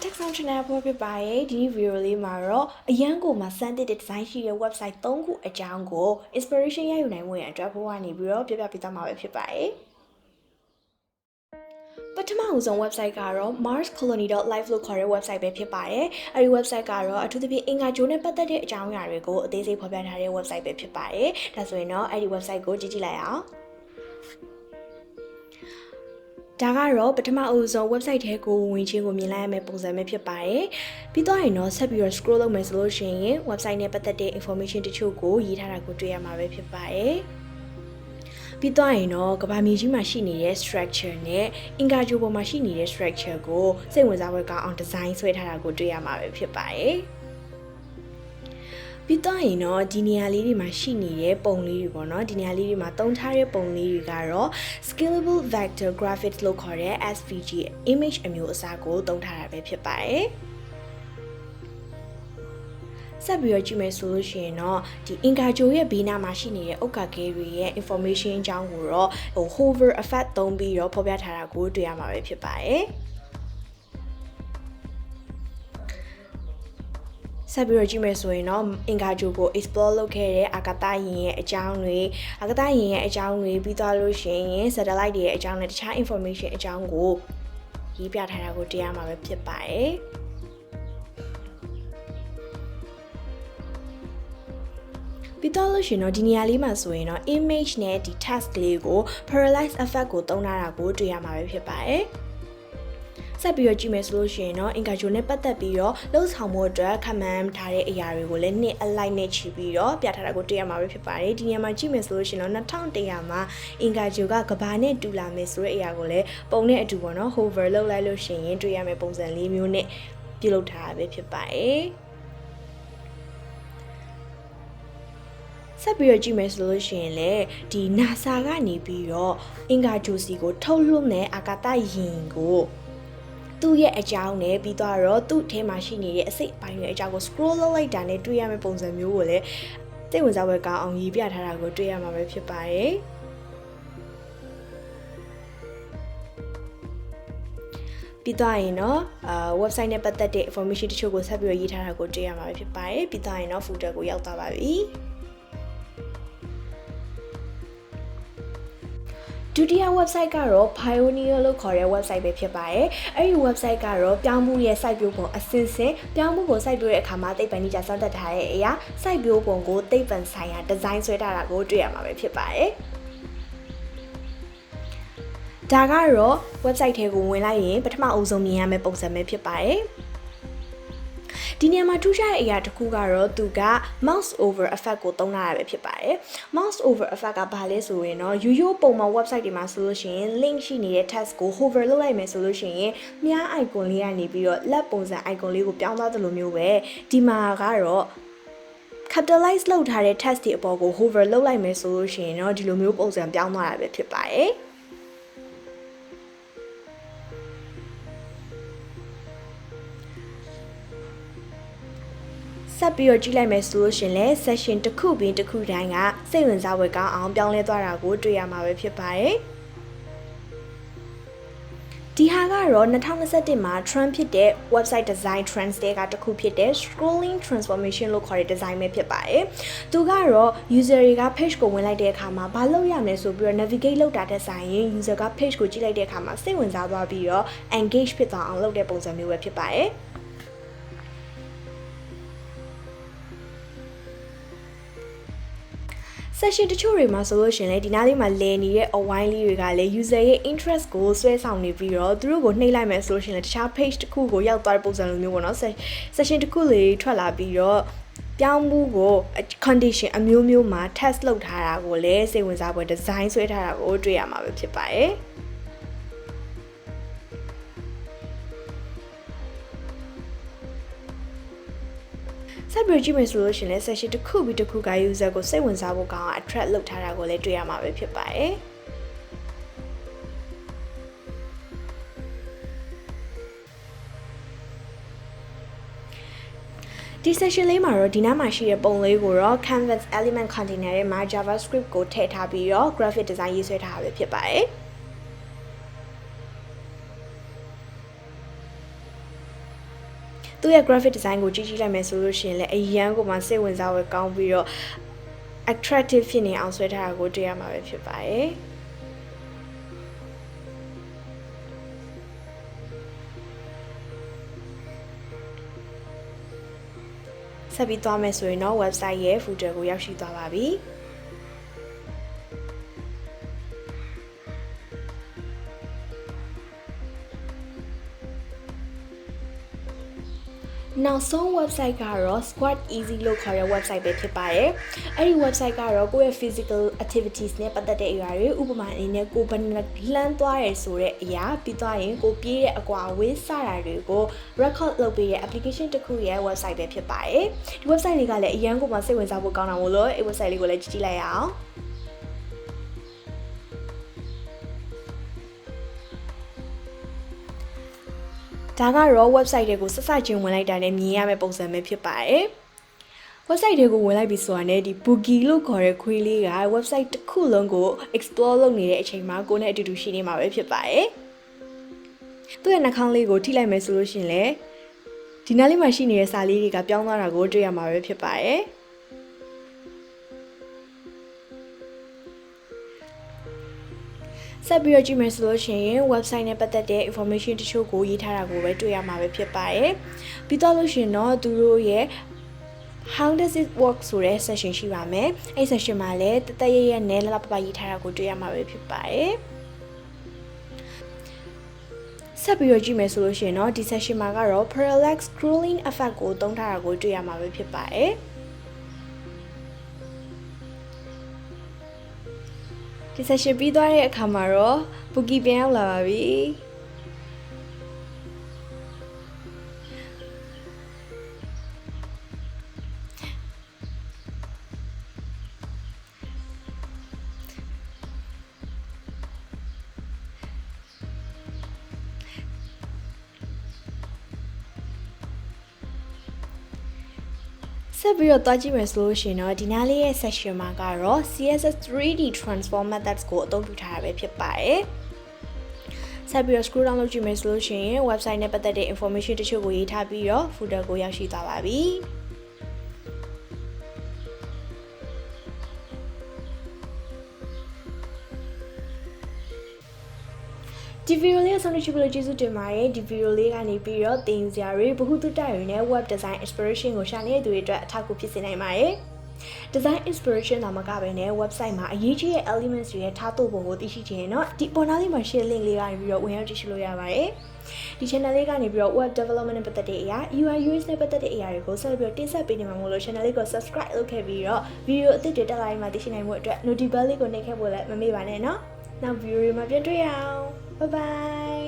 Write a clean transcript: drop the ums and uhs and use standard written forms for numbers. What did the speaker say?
Tech Sound Channel ပေါ်ပြပါရဲ့ဒီ video လေးမှာတော့အရန်ကိုမှစမ်းသစ်တဲ့ design ရှိတဲ့ website 3ခုအကြောင်းကို inspiration ရယူနိုင်မှုရန်အတွက်ဘိုးကနေပြီးတော့ပြပြပေးသွားမှာပဲဖြစ်ပါတယ်ပထမအဆုံး website ကတော့ marscolony.live လို့ခေါ်တဲ့ website ပဲဖြစ်ပါတယ်။အဲဒီ website ကတော့အထူးသဖြင့်အင်္ဂါဂျိုးနဲ့ပတ်သက်တဲ့အကြောင်းအရာတွေကိုအသေးစိတ်ဖော်ပြထားတဲ့ website ပဲဖြစ်ပါတယ်။ဒါဆိုရင်တော့အဲဒီ website ကိုကြည့်လိုက်အောင်။ဒါကတော့ပထမအဦးဆုံး website ထဲကိုဝင်ချင်းကိုမြင်လိုက်ရမယ့်ပုံစံပဲဖြစ်ပါတယ်။ပြီးတော့ရင်တော့ဆက်ပြီးတော့ scroll လုပ်မယ်ဆိုလို့ရှိရင် website နဲ့ပတ်သက်တဲ့ information တချို့ကိုရေးထားတာကိုတွေ့ရမှာပဲဖြစ်ပါတယ်။ပြီးတော့ရင်တော့ကမ္ဘာမြေကြီးမှာရှိနေတဲ့ structure နဲ့အင်္ဂါဂျိုပေါ်မှာရှိနေတဲ့ structure ကိုစိတ်ဝင်စားဖို့ကောင်းအောင် design ဆွဲထားတာကိုတွေ့ရမှာပဲဖြစ်ပါတယ်။ပြီးတော့ရင်တော့ဒီနေရာလေးတွေမှာရှိနေတဲ့ပုံလေးတွေပေါ့နော်ဒီနေရာလေးတွေမှာတုံးထားတဲ့ပုံလေးတွေကတော့ scalable vector graphics လို့ခေါ်တဲ့ SVG image အမျိုးအစားကိုတုံးထားတာပဲဖြစ်ပါတယ်ဆက်ပြီးတော့ကြည့်မယ်ဆိုလို့ရှိရင်တော့ဒီအင်္ဂါဂျိုရဲ့ဘေးနားမှာရှိနေတဲ့ဥက္ကာခဲတွေရဲ့ information အကြောင်းကိုတော့hover effect သုံးပြီးတော့ဖော်ပြထားတာကိုတွေ့ရမှာပဲဖြစ်ပါတယ်ဆက်ပြီးတော့ကြည့်မယ်ဆိုရင်တော့အင်္ဂါဂျိုကို explore လုပ်ခဲ့တဲ့အာကာသယာဉ်ရဲ့အကြောင်းတွေပြီးသွားလို့ရှိရင် satellite တွေရဲ့အကြောင်းနဲ့တခြား information အကြောင်းကိုရေးပြထားတာကိုတွေ့ရမှာပဲဖြစ်ပါတယ်ပြီးတော့လို့ရှိရင်တော့ဒီနေရာလေးမှာဆိုရင်တော့ image နဲ့ဒီ text လေးကို parallax effect ကိုသုံးထားတာကိုတွေ့ရမှာပဲဖြစ်ပါတယ်ဆက်ပြီးတော့ကြည့်မယ်ဆိုလို့ရှိရင်တော့အင်္ဂါဂျိုနဲ့ပတ်သက်ပြီးတော့လှုပ်ဆောင်မှုအတွက်ခန့်မှန်းထားတဲ့အရာတွေကိုလည်းနှစ်အလိုက်နဲ့ချီပြီးတော့ပြထားတာကိုတွေ့ရမှာပဲဖြစ်ပါတယ်ဒီနေရာမှာကြည့်မယ်ဆိုလို့ရှိရင်တော့2100မှာအင်္ဂါဂျိုကကဘာနဲ့တူလာမယ်ဆိုတဲ့အရာကိုလည်းပုံနဲ့အတူပေါ့နော် hover လုပ်လိုက်လို့ရှိရင်တွေ့ရမယ့်ပုံစံလေးမျိုးနဲ့ပြုလုပ်ထားတာပဲဖြစ်ပါတယ်ဆက်ပြီးတော့ကြည့်မယ်ဆိုလို့ရှိရင်လည်းဒီ NASA ကနေပြီးတော့အင်္ဂါဂျိုစီကိုထုတ်လွှတ်တဲ့အာကာသယာဉ်ကိုသူ့ရဲ့အကြောင်းနဲ့ပြီးတော့သူ့ထဲမှာရှိနေတဲ့အစိတ်အပိုင်းတွေအကြောင်းကို scroll လုပ်လိုက်တာနဲ့တွေ့ရမယ့်ပုံစံမျိုးကိုလည်းစိတ်ဝင်စားဖွယ်ကောင်းအောင်ရေးပြထားတာကိုတွေ့ရမှာပဲဖြစ်ပါတယ်ပြီးတော့ရင်တော့website နဲ့ပတ်သက်တဲ့ information တချို့ကိုဆက်ပြီးတော့ရေးထားတာကိုတွေ့ရမှာပဲဖြစ်ပါတယ်ပြီးတော့ရင်တော့ footer ကိုရောက်သွားပါပြီဒုတိယ website ကတော့ Pioneer လို့ခေါ်တဲ့ website ပဲဖြစ်ပါတယ်။အဲဒီ website ကတော့ပြောင်းမှုရဲ့ site ပြိုးပုံအစင်စင်ပြောင်းမှုကို site ပြိုးတဲ့အခါမှာသိပ္ပံနည်းကျစမ်းသပ်ထားတဲ့အရာ site ပြိုးပုံကိုသိပ္ပံဆိုင်ရာ design ဆွဲထားတာကိုတွေ့ရမှာပဲဖြစ်ပါတယ်။ဒါကတော့ website ထဲကိုဝင်လိုက်ရင်ပထမအဦးဆုံးမြင်ရမယ့်ပုံစံပဲဖြစ်ပါတယ်။ဒီနေရာမှာထူးခြားတဲ့အရာတစ်ခုကတော့သူက mouse over effect ကိုသုံးလာတာပဲဖြစ်ပါတယ် mouse over effect ကဘာလဲဆိုရင်တော့ရိုးရိုးပုံမှန် website တွေမှာဆိုလို့ရှိရင် link ရှိနေတဲ့ text ကို hover လုပ်လိုက်မယ်ဆိုလို့ရှိရင်မြား icon လေးကနေပြီးတော့လက်ပုံစံ icon လေးကိုပြောင်းသွားသလိုမျိုးပဲဒီမှာကတော့ capitalize လုပ်ထားတဲ့ text တွေအပေါ်ကို hover လုပ်လိုက်မယ်ဆိုလို့ရှိရင်တော့ဒီလိုမျိုးပုံစံပြောင်းသွားတာပဲဖြစ်ပါတယ်ဆက်ပြီးတော့ကြည့်လိုက်မယ်ဆိုလို့ရှင်လဲ session တစ်ခုပြီးတစ်ခုတိုင်းကစိတ်ဝင်စားဖွယ်ကောင်းအောင်ပြောင်းလဲသွားတာကိုတွေ့ရမှာပဲဖြစ်ပါတယ်ဒီဟာကတော့2021မှာ trend ဖြစ်တဲ့ website design trends တွေကတစ်ခုဖြစ်တဲ့ scrolling transformation လို့ခေါ်တဲ့ design ပဲဖြစ်ပါတယ်သူကတော့ user တွေက page ကိုဝင်လိုက်တဲ့အခါမှာဘာလုပ်ရမလဲဆိုပြီးတော့ navigate လုပ်တာတဲ့ဆိုင်ရင် user က page ကိုကြည့်လိုက်တဲ့အခါမှာစိတ်ဝင်စားသွားပြီးတော့ engage ဖြစ်သွားအောင်လုပ်တဲ့ပုံစံမျိုးပဲဖြစ်ပါတယ်session တချို့တွေမှာဆိုလို့ရှင်လေဒီနားလေးမှာလဲနေတဲ့အဝိုင်းလေးတွေကလည်း user ရဲ့ interest ကိုဆွဲဆောင်နေပြီးတော့သူတို့ကိုနှိပ်လိုက်မယ်ဆိုလို့ရှင်လေတခြား page တစ်ခုကိုရောက်သွားတဲ့ပုံစံလိုမျိုးပေါ့နော် session တစ်ခုလေးထွက်လာပြီးတော့ပြောင်းမှုကို condition အမျိုးမျိုးမှာ test လုပ်ထားတာကိုလည်းစိတ်ဝင်စားဖွယ် design ဆွဲထားတာကိုတွေ့ရမှာပဲဖြစ်ပါတယ်ဆက်ပြီးကြည့်မယ်ဆိုလို့ရှင်လဲ session တစ်ခုပြီးတစ်ခုက user ကိုစိတ်ဝင်စားဖို့ကောင်းအောင် attract လုပ်ထားတာကိုလည်းတွေ့ရမှာပဲဖြစ်ပါတယ်ဒီ session လေးမှာတော့ဒီနားမှာရှိတဲ့ပုံလေးကိုတော့ canvas element container ရဲ့မှာ javascript ကိုထည့်ထားပြီးတော့ graphic design ရေးဆွဲထားတာပဲဖြစ်ပါတယ် သူ့ရဲ့ graphic design ကိုကြည့်လိုက်မယ်ဆိုလို့ရှိရင်လည်းအရန်ကိုမှစိတ်ဝင်စားဖွယ်ကောင်းပြီးတော့ attractive ဖြစ်နေအောင်ဆွဲထားတာကိုတွေ့ရမှာပဲဖြစ်ပါတယ်ဆက်ပြီးသွားမယ်ဆိုရင်တော့ website ရဲ့ footer ကိုရောက်ရှိသွားပါပြီနောက်ဆုံး website ကတော့ Squad Easy လို့ခေါ်တဲ့ website ပဲဖြစ်ပါတယ်။အဲ့ဒီ website ကတော့ကိုယ့်ရဲ့ physical activities နဲ့ပတ်သက်တဲ့အရာတွေဥပမာအနေနဲ့ကိုယ်ဘယ်နှလမ်းသွားရဲဆိုတဲ့အရာပြီးသွားရင်ကိုပြေးတဲ့အကွာဝေးစတာတွေကို record လုပ်ပေးတဲ့ application တစ်ခုရဲ့ website ပဲဖြစ်ပါတယ်။ဒီ website လေးကလည်းအရန်ကိုမှစိတ်ဝင်စားဖို့ကောင်းတာမို့လို့အဲ့ website လေးကိုလည်းကြည့်လိုက်ရအောင်။ဒါကတော့ website တွေကိုစစချင်းဝင်လိုက်တာနဲ့မြင်ရမယ့်ပုံစံပဲဖြစ်ပါတယ်။ website တွေကိုဝင်လိုက်ပြီဆိုတာနဲ့ဒီ bookie လို့ခေါ်တဲ့ခွေးလေးက website တစ်ခုလုံးကို explore လုပ်နေတဲ့အချိန်မှာကိုယ်နဲ့အတူတူရှိနေမှာပဲဖြစ်ပါတယ်။သူ့ရဲ့နှာခေါင်းလေးကိုထိလိုက်မယ်ဆိုလို့ရှိရင်လည်းဒီနားလေးမှာရှိနေတဲ့စာလေးတွေကပြောင်းသွားတာကိုတွေ့ရမှာပဲဖြစ်ပါတယ်။ဆက်ပြီးတော့ကြည့်မယ်ဆိုလို့ရှိရင် website နဲ့ပတ်သက်တဲ့ information တချို့ကိုရေးထားတာကိုပဲတွေ့ရမှာပဲဖြစ်ပါတယ်။ပြီးတော့လို့ရှိရင်တော့သူတို့ရဲ့ how does it work ဆိုတဲ့ session ရှိပါမယ်။အဲ့ session မှာလည်းတသက်ရရနဲ့လလပပရေးထားတာကိုတွေ့ရမှာပဲဖြစ်ပါတယ်။ဆက်ပြီးတော့ကြည့်မယ်ဆိုလို့ရှိရင်တော့ဒီ session မှာကတော့ parallax scrolling effect ကိုသုံးထားတာကိုတွေ့ရမှာပဲဖြစ်ပါတယ်။ဒီ session ပြီးသွားတဲ့အခါမှာတော့ bookie ပြန်ရောက်လာပါပြီဆက်ပြီးတော့တွားကြည့်မယ်ဆိုလို့ရှိရင်တော့ဒီနားလေးရဲ့ section မှာကတော့ CSS 3D transform methods ကိုအသုံးပြုထားတာပဲဖြစ်ပါတယ်။ဆက်ပြီးတော့ scroll down လုပ်ကြည့်မယ်ဆိုလို့ရှိရင် website နဲ့ပတ်သက်တဲ့ information တချို့ကိုရေးထားပြီးတော့ footer ကိုရောက်ရှိသွားပါပြီ။ဒီဗီဒီယိုလေးကိုဆုံးဖြတ်ပြီးလို့ကျေးဇူးတင်ပါတယ်ဒီဗီဒီယိုလေးကနေပြီးတော့သင်စရာတွေဗဟုသုတတွေနဲ့ web design inspiration ကိုရှာနေတဲ့သူတွေအတွက်အထောက်အကူဖြစ်စေနိုင်ပါတယ် design inspiration လာမကပဲနဲ့ website မှာအရေးကြီးတဲ့ elements တွေရဲ့ထားသို့ပုံကိုသိရှိချင်ရင်တော့ဒီပေါ်နားလေးမှာ share link လေးကနေပြီးတော့ဝင်ရောက်ကြည့်ရှုလို့ရပါတယ်ဒီ channel လေးကနေပြီးတော့ web development နဲ့ပတ်သက်တဲ့အရာ UI UX နဲ့ပတ်သက်တဲ့အရာတွေကိုဆက်ပြီးတော့တင်ဆက်ပေးနေမှာမို့လို့ channel လေးကို subscribe လုပ်ခဲ့ပြီးတော့ video အသစ်တွေတက်လာရင်မှသိရှိနိုင်မှုအတွက် notification လေးကိုနှိပ်ခဲ့ဖို့လည်းမမေ့ပါနဲ့နော်နောက် video တွေမှာပြန်တွေ့ရအောင် bye bye